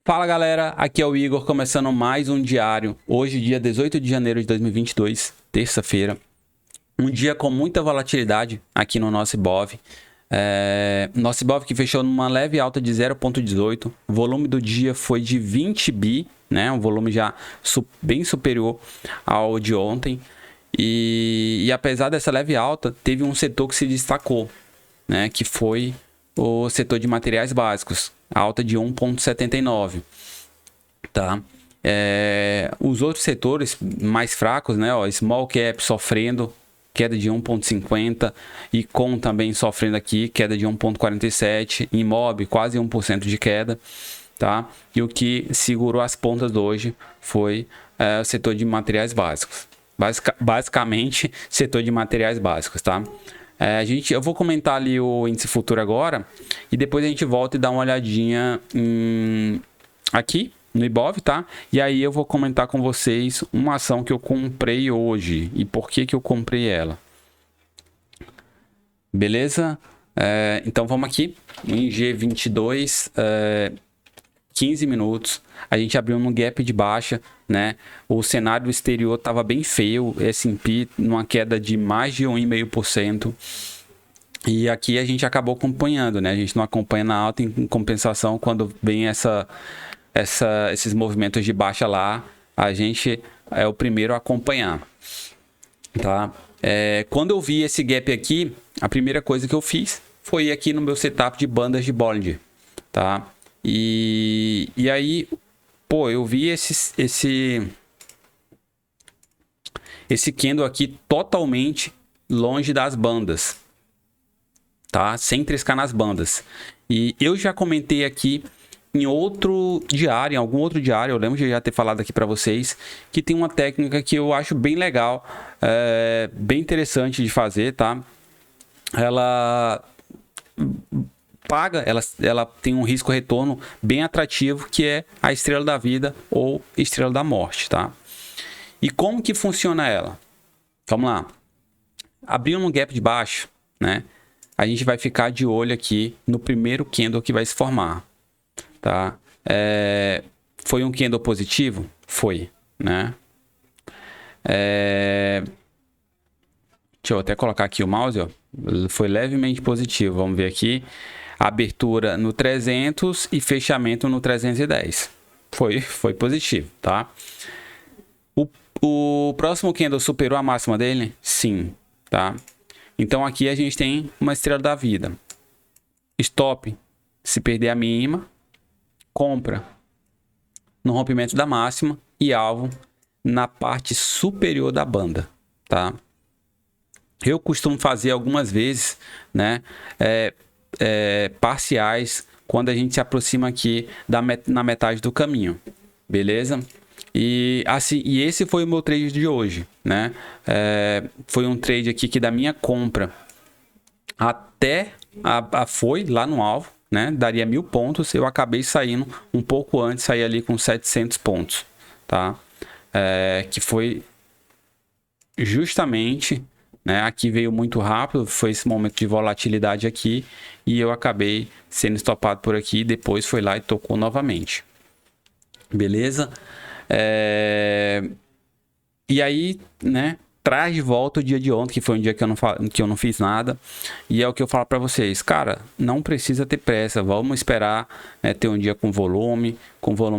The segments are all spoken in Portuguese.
Fala galera, aqui é o Igor, começando mais um diário. Hoje, dia 18 de janeiro de 2022, terça-feira. Um dia com muita volatilidade aqui no nosso Ibov. Nosso Ibov que fechou numa leve alta de 0,18. O volume do dia foi de 20 bi, né? Um volume já bem superior ao de ontem. E apesar dessa leve alta, teve um setor que se destacou, né? Que foi o setor de materiais básicos, alta de 1,79, tá? Os outros setores mais fracos, né? Small cap sofrendo queda de 1,50, Icon também sofrendo aqui queda de 1,47, Imob quase 1% de queda, tá? E o que segurou as pontas hoje foi o setor de materiais básicos, basicamente setor de materiais básicos, tá? Eu vou comentar ali o índice futuro agora e depois a gente volta e dá uma olhadinha aqui no Ibov, tá? E aí eu vou comentar com vocês uma ação que eu comprei hoje e por que eu comprei ela. Beleza? Então vamos aqui em G22, 15 minutos. A gente abriu num gap de baixa, né? O cenário exterior estava bem feio, S&P numa queda de mais de 1,5%. E aqui a gente acabou acompanhando, né? A gente não acompanha na alta, em compensação, quando vem esses movimentos de baixa lá, a gente é o primeiro a acompanhar, tá? Quando eu vi esse gap aqui, a primeira coisa que eu fiz foi ir aqui no meu setup de bandas de Bollinger, tá? E aí, pô, eu vi esse candle aqui totalmente longe das bandas, tá? Sem triscar nas bandas. E eu já comentei aqui em outro diário, em algum outro diário, eu lembro de já ter falado aqui para vocês, que tem uma técnica que eu acho bem legal, bem interessante de fazer, tá? Ela paga, ela tem um risco-retorno bem atrativo, que é a estrela da vida ou estrela da morte, tá? E como que funciona ela? Vamos lá. Abriu um gap de baixo, né? A gente vai ficar de olho aqui no primeiro candle que vai se formar, tá? Foi um candle positivo? Foi, né? Deixa eu até colocar aqui o mouse, ó. Foi levemente positivo, vamos ver aqui. Abertura no 300 e fechamento no 310. Foi positivo, tá? O próximo candle superou a máxima dele? Sim, tá? Então aqui a gente tem uma estrela da vida. Stop, se perder a mínima. Compra no rompimento da máxima e alvo na parte superior da banda, tá? Eu costumo fazer algumas vezes, né, parciais quando a gente se aproxima aqui na metade do caminho, beleza? E assim, esse foi o meu trade de hoje, né? Foi um trade aqui que da minha compra até foi lá no alvo, né? Daria 1000 pontos. Eu acabei saindo um pouco antes, saí ali com 700 pontos, tá? Que foi justamente, né? Aqui veio muito rápido, foi esse momento de volatilidade aqui e eu acabei sendo estopado por aqui. E depois foi lá e tocou novamente, beleza? E aí, né? Traz de volta o dia de ontem, que foi um dia que eu não fiz nada. E é o que eu falo para vocês, cara, não precisa ter pressa, vamos esperar, né, ter um dia com volume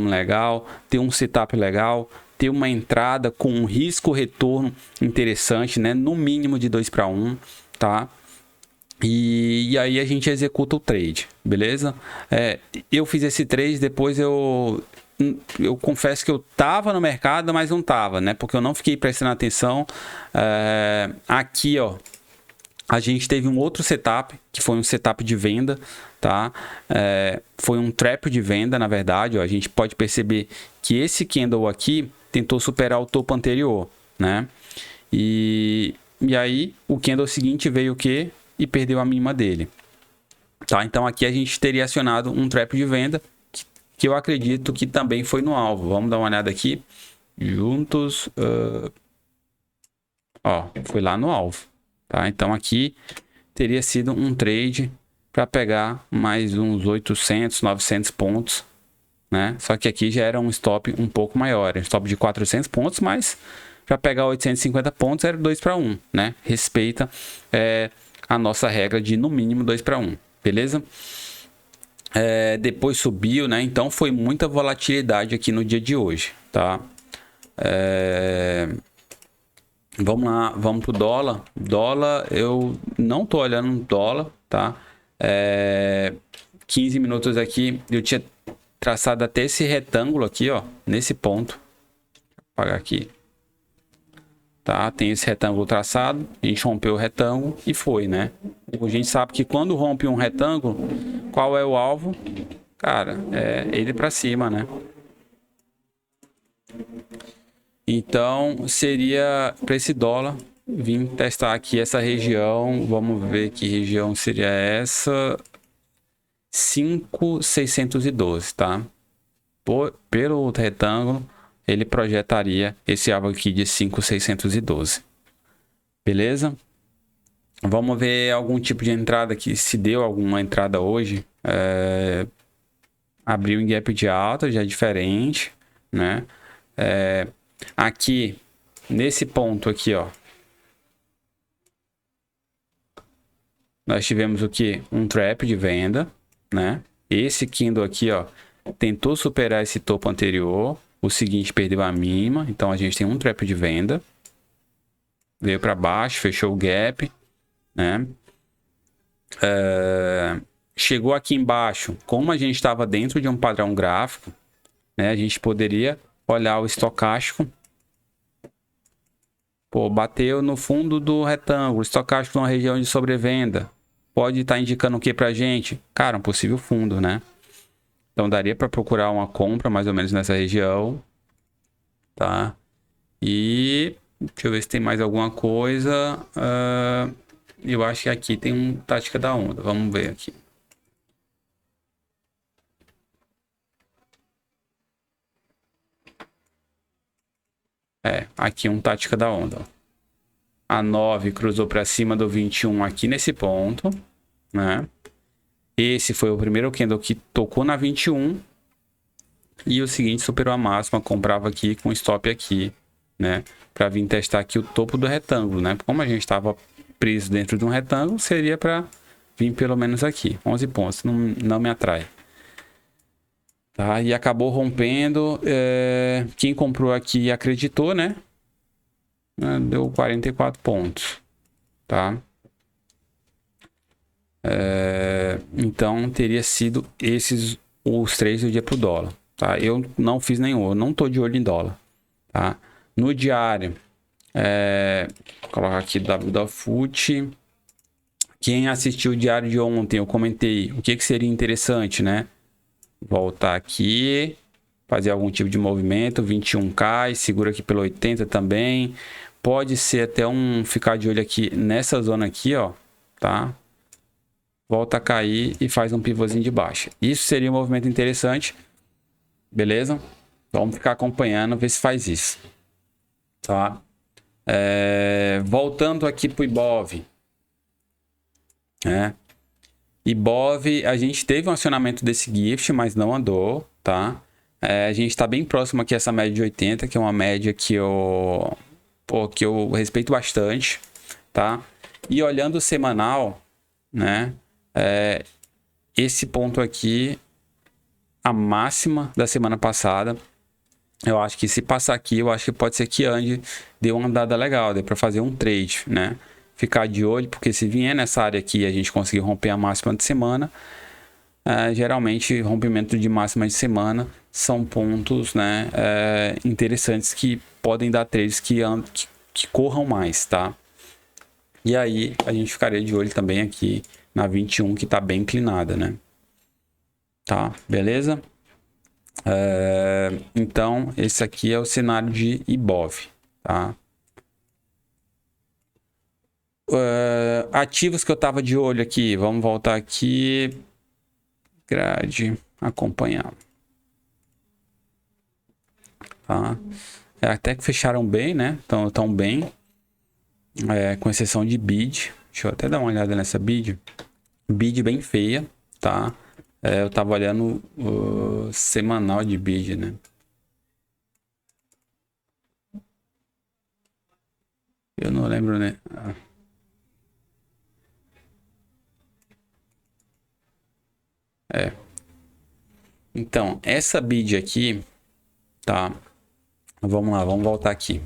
legal, ter um setup legal, ter uma entrada com um risco-retorno interessante, né, no mínimo de 2-1, tá? E aí a gente executa o trade, beleza? Eu fiz esse trade, depois eu confesso que eu tava no mercado, mas não tava, né? Porque eu não fiquei prestando atenção. Aqui, ó, a gente teve um outro setup, que foi um setup de venda, tá? Foi um trap de venda, na verdade, ó. A gente pode perceber que esse candle aqui tentou superar o topo anterior, né? E aí, o candle seguinte veio o quê? E perdeu a mínima dele, tá? Então aqui a gente teria acionado um trap de venda, que eu acredito que também foi no alvo. Vamos dar uma olhada aqui juntos. Ó, foi lá no alvo, tá? Então aqui teria sido um trade para pegar mais uns 800, 900 pontos, né? Só que aqui já era um stop um pouco maior, era um stop de 400 pontos, mas para pegar 850 pontos era 2 para 1, né? Respeita a nossa regra de no mínimo 2 para 1, beleza? Depois subiu, né? Então foi muita volatilidade aqui no dia de hoje, tá? Vamos lá, vamos pro dólar. Dólar, eu não tô olhando no dólar, tá? 15 minutos aqui, eu tinha traçado até esse retângulo aqui, ó, nesse ponto. Vou apagar aqui. Tá? Tem esse retângulo traçado, a gente rompeu o retângulo e foi, né? A gente sabe que quando rompe um retângulo, qual é o alvo? Cara, é ele para cima, né? Então, seria para esse dólar vir testar aqui essa região. Vamos ver que região seria essa. 5.612, tá? Pelo retângulo, ele projetaria esse alvo aqui de 5.612. Beleza? Vamos ver algum tipo de entrada aqui. Se deu alguma entrada hoje. Abriu em gap de alta, já é diferente, né? Aqui, nesse ponto aqui, ó. Nós tivemos o que? Um trap de venda, né? Esse candle aqui, ó, tentou superar esse topo anterior. O seguinte perdeu a mínima. Então, a gente tem um trap de venda. Veio para baixo, fechou o gap, né? Chegou aqui embaixo. Como a gente estava dentro de um padrão gráfico, né? A gente poderia olhar o estocástico. Pô, bateu no fundo do retângulo. Estocástico numa região de sobrevenda. Pode estar indicando o que pra gente? Cara, um possível fundo, né? Então daria para procurar uma compra mais ou menos nessa região, tá? E deixa eu ver se tem mais alguma coisa. Eu acho que aqui tem um tática da onda. Vamos ver aqui. Aqui um tática da onda. A 9 cruzou para cima do 21 aqui nesse ponto, né? Esse foi o primeiro candle que tocou na 21. E o seguinte superou a máxima, comprava aqui com stop aqui, né? Para vir testar aqui o topo do retângulo, né? Como a gente estava preso dentro de um retângulo, seria para vir pelo menos aqui. 11 pontos, não me atrai. Tá? E acabou rompendo. Quem comprou aqui acreditou, né? Deu 44 pontos, tá? Então teria sido esses os 3 do dia pro dólar, tá? Eu não fiz nenhum, eu não tô de olho em dólar, tá? No diário, vou colocar aqui WFUT. Quem assistiu o diário de ontem, eu comentei o que seria interessante, né? Voltar aqui, fazer algum tipo de movimento, 21 cai, segura aqui pelo 80 também. Pode ser até ficar de olho aqui nessa zona aqui, ó, tá? Volta a cair e faz um pivôzinho de baixa. Isso seria um movimento interessante, beleza? Vamos ficar acompanhando, ver se faz isso, tá? Voltando aqui pro Ibov, né? Ibov, a gente teve um acionamento desse gift, mas não andou, tá? A gente está bem próximo aqui a essa média de 80, que é uma média que eu respeito bastante, tá? E olhando o semanal, né? Esse ponto aqui, a máxima da semana passada, eu acho que se passar aqui, eu acho que pode ser que ande, dê uma andada legal, dê para fazer um trade, né? Ficar de olho, porque se vier nessa área aqui e a gente conseguir romper a máxima de semana, geralmente rompimento de máxima de semana são pontos, né, interessantes que podem dar trades que corram mais, tá? E aí a gente ficaria de olho também aqui na 21, que tá bem inclinada, né? Tá, beleza? Então esse aqui é o cenário de Ibov, tá? Ativos que eu tava de olho aqui, vamos voltar aqui, grade, acompanhar, tá? Até que fecharam bem, né? Então tão bem, com exceção de bid. Deixa eu até dar uma olhada nessa bid bem feia, tá? eu tava olhando o semanal de bid, né? Eu não lembro, né? Então, essa bid aqui, tá? Vamos lá, vamos voltar aqui.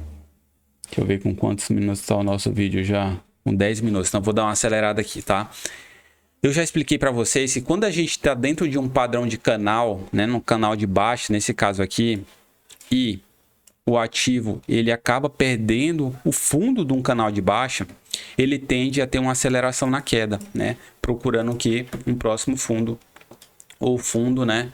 Deixa eu ver com quantos minutos está o nosso vídeo já. Com 10 minutos, então vou dar uma acelerada aqui, tá? Eu já expliquei para vocês que quando a gente está dentro de um padrão de canal, né, no canal de baixo, nesse caso aqui, e o ativo ele acaba perdendo o fundo de um canal de baixa, ele tende a ter uma aceleração na queda, né? Procurando o que? Um próximo fundo, ou fundo, né?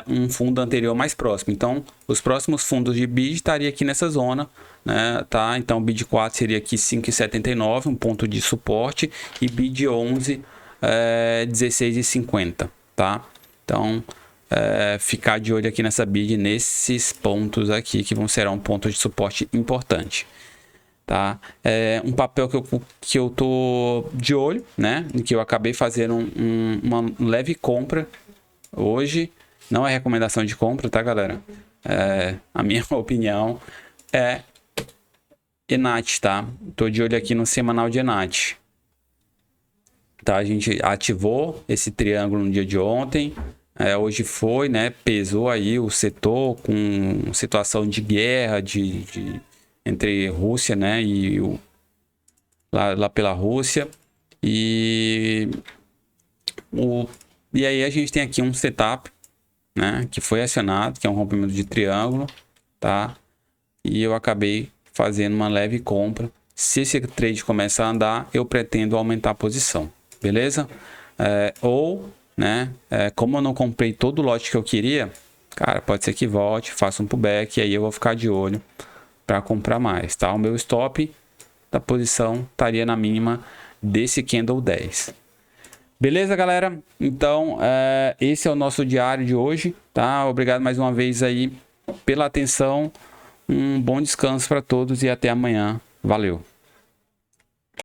Um fundo anterior mais próximo. Então, os próximos fundos de bid estaria aqui nessa zona, né? Tá? Então, bid 4 seria aqui 5,79, um ponto de suporte, e bid 11 16,50, tá? Então, ficar de olho aqui nessa bid, nesses pontos aqui, que vão ser um ponto de suporte importante, tá? Um papel que eu tô de olho, né? Que eu acabei fazendo uma leve compra hoje. Não é recomendação de compra, tá, galera? A minha opinião é Enat, tá? Tô de olho aqui no semanal de Enat. Tá, a gente ativou esse triângulo no dia de ontem. Hoje foi, né? Pesou aí o setor com situação de guerra entre Rússia, né? E lá pela Rússia. E aí a gente tem aqui um setup, né, que foi acionado, que é um rompimento de triângulo, tá? E eu acabei fazendo uma leve compra. Se esse trade começa a andar, eu pretendo aumentar a posição, beleza? Como eu não comprei todo o lote que eu queria, cara, pode ser que volte, faça um pullback, e aí eu vou ficar de olho para comprar mais, tá? O meu stop da posição estaria na mínima desse candle 10. Beleza, galera? Então, esse é o nosso diário de hoje, tá? Obrigado mais uma vez aí pela atenção. Um bom descanso para todos e até amanhã. Valeu!